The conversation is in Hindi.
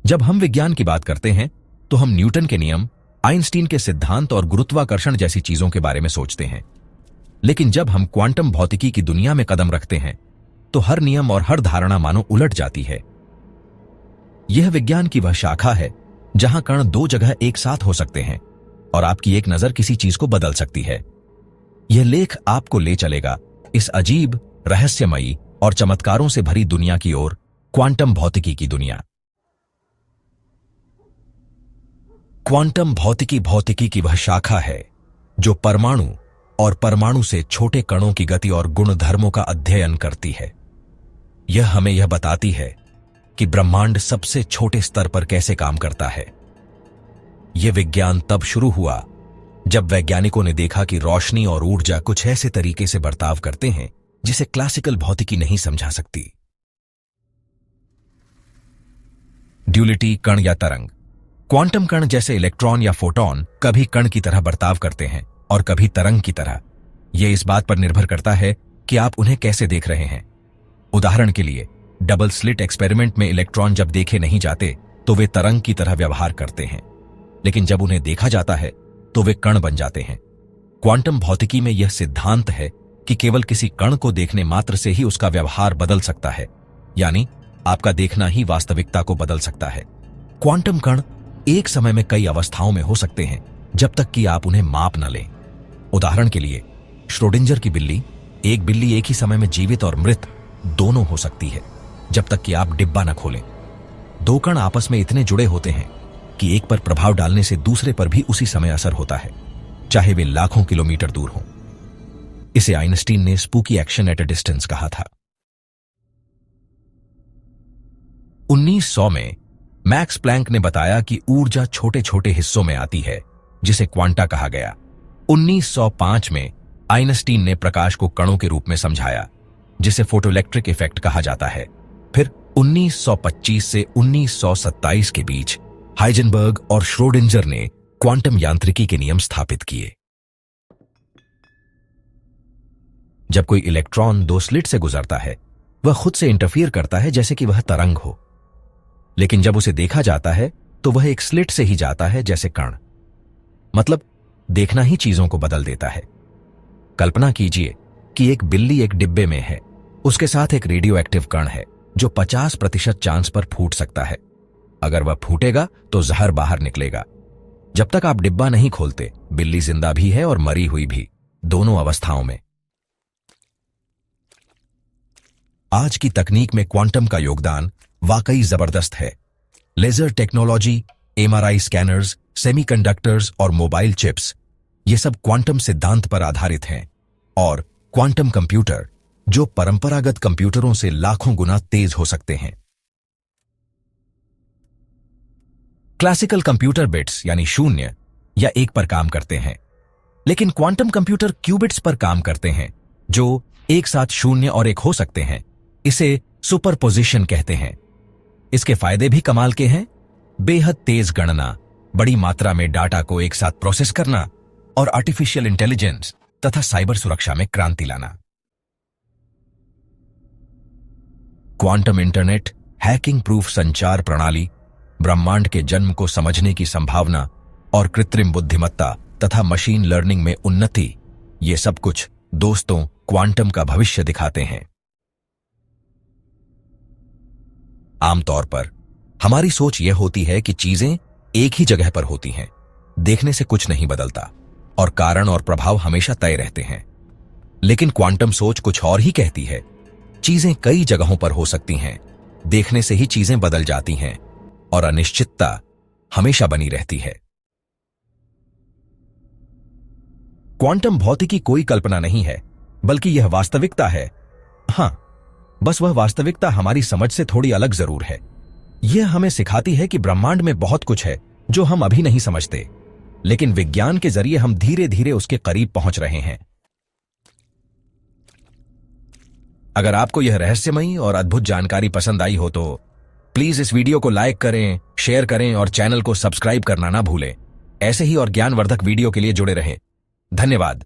जब हम विज्ञान की बात करते हैं तो हम न्यूटन के नियम, आइंस्टीन के सिद्धांत और गुरुत्वाकर्षण जैसी चीजों के बारे में सोचते हैं। लेकिन जब हम क्वांटम भौतिकी की दुनिया में कदम रखते हैं तो हर नियम और हर धारणा मानो उलट जाती है। यह विज्ञान की वह शाखा है जहां कण दो जगह एक साथ हो सकते हैं और आपकी एक नजर किसी चीज को बदल सकती है। यह लेख आपको ले चलेगा इस अजीब, रहस्यमयी और चमत्कारों से भरी दुनिया की ओर, क्वांटम भौतिकी की दुनिया। क्वांटम भौतिकी की वह शाखा है जो परमाणु और परमाणु से छोटे कणों की गति और गुणधर्मों का अध्ययन करती है। यह हमें यह बताती है कि ब्रह्मांड सबसे छोटे स्तर पर कैसे काम करता है। यह विज्ञान तब शुरू हुआ जब वैज्ञानिकों ने देखा कि रोशनी और ऊर्जा कुछ ऐसे तरीके से बर्ताव करते हैं जिसे क्लासिकल भौतिकी नहीं समझा सकती। ड्यूलिटी, कण या तरंग। क्वांटम कण जैसे इलेक्ट्रॉन या फोटॉन कभी कण की तरह बर्ताव करते हैं और कभी तरंग की तरह। यह इस बात पर निर्भर करता है कि आप उन्हें कैसे देख रहे हैं। उदाहरण के लिए, डबल स्लिट एक्सपेरिमेंट में इलेक्ट्रॉन जब देखे नहीं जाते तो वे तरंग की तरह व्यवहार करते हैं, लेकिन जब उन्हें देखा जाता है तो वे कण बन जाते हैं। क्वांटम भौतिकी में यह सिद्धांत है कि केवल किसी कण को देखने मात्र से ही उसका व्यवहार बदल सकता है, यानी आपका देखना ही वास्तविकता को बदल सकता है। क्वांटम कण एक समय में कई अवस्थाओं में हो सकते हैं जब तक कि आप उन्हें माप न लें। उदाहरण के लिए, श्रोडिंजर की बिल्ली, एक बिल्ली एक ही समय में जीवित और मृत दोनों हो सकती है जब तक कि आप डिब्बा न खोलें। दो कण आपस में इतने जुड़े होते हैं कि एक पर प्रभाव डालने से दूसरे पर भी उसी समय असर होता है, चाहे वे लाखों किलोमीटर दूर हों। इसे आइंस्टीन ने spooky action at a distance कहा था। 1900 में मैक्स प्लैंक ने बताया कि ऊर्जा छोटे छोटे हिस्सों में आती है, जिसे क्वांटा कहा गया। 1905 में आइंस्टीन ने प्रकाश को कणों के रूप में समझाया, जिसे फोटोइलेक्ट्रिक इफेक्ट कहा जाता है। फिर 1925 से 1927 के बीच हाइजेनबर्ग और श्रोडिंजर ने क्वांटम यांत्रिकी के नियम स्थापित किए। जब कोई इलेक्ट्रॉन दो स्लिट से गुजरता है, वह खुद से इंटरफियर करता है जैसे कि वह तरंग हो, लेकिन जब उसे देखा जाता है तो वह एक स्लिट से ही जाता है जैसे कण। मतलब देखना ही चीजों को बदल देता है। कल्पना कीजिए कि एक बिल्ली एक डिब्बे में है, उसके साथ एक रेडियो एक्टिव कण है जो 50% चांस पर फूट सकता है। अगर वह फूटेगा तो जहर बाहर निकलेगा। जब तक आप डिब्बा नहीं खोलते, बिल्ली जिंदा भी है और मरी हुई भी, दोनों अवस्थाओं में। आज की तकनीक में क्वांटम का योगदान वाकई जबरदस्त है। Laser technology, MRI scanners, semiconductors और मोबाइल चिप्स, ये सब क्वांटम सिद्धांत पर आधारित हैं। और क्वांटम कंप्यूटर, जो परंपरागत कंप्यूटरों से लाखों गुना तेज हो सकते हैं। क्लासिकल कंप्यूटर बिट्स यानी 0 या 1 पर काम करते हैं, लेकिन क्वांटम कंप्यूटर क्यूबिट्स पर काम करते हैं, जो एक साथ 0 और 1 हो सकते हैं। इसे सुपरपोजिशन कहते हैं। इसके फायदे भी कमाल के हैं। बेहद तेज गणना, बड़ी मात्रा में डाटा को एक साथ प्रोसेस करना और आर्टिफिशियल इंटेलिजेंस तथा साइबर सुरक्षा में क्रांति लाना। क्वांटम इंटरनेट, हैकिंग प्रूफ संचार प्रणाली, ब्रह्मांड के जन्म को समझने की संभावना और कृत्रिम बुद्धिमत्ता तथा मशीन लर्निंग में उन्नति, ये सब कुछ दोस्तों क्वांटम का भविष्य दिखाते हैं। आमतौर पर हमारी सोच यह होती है कि चीजें एक ही जगह पर होती हैं, देखने से कुछ नहीं बदलता और कारण और प्रभाव हमेशा तय रहते हैं। लेकिन क्वांटम सोच कुछ और ही कहती है। चीजें कई जगहों पर हो सकती हैं, देखने से ही चीजें बदल जाती हैं और अनिश्चितता हमेशा बनी रहती है। क्वांटम भौतिकी कोई कल्पना नहीं है, बल्कि यह वास्तविकता है। हां, बस वह वास्तविकता हमारी समझ से थोड़ी अलग जरूर है। यह हमें सिखाती है कि ब्रह्मांड में बहुत कुछ है जो हम अभी नहीं समझते, लेकिन विज्ञान के जरिए हम धीरे धीरे उसके करीब पहुंच रहे हैं। अगर आपको यह रहस्यमयी और अद्भुत जानकारी पसंद आई हो तो प्लीज इस वीडियो को लाइक करें, शेयर करें और चैनल को सब्सक्राइब करना ना भूलें। ऐसे ही और ज्ञानवर्धक वीडियो के लिए जुड़े रहें। धन्यवाद।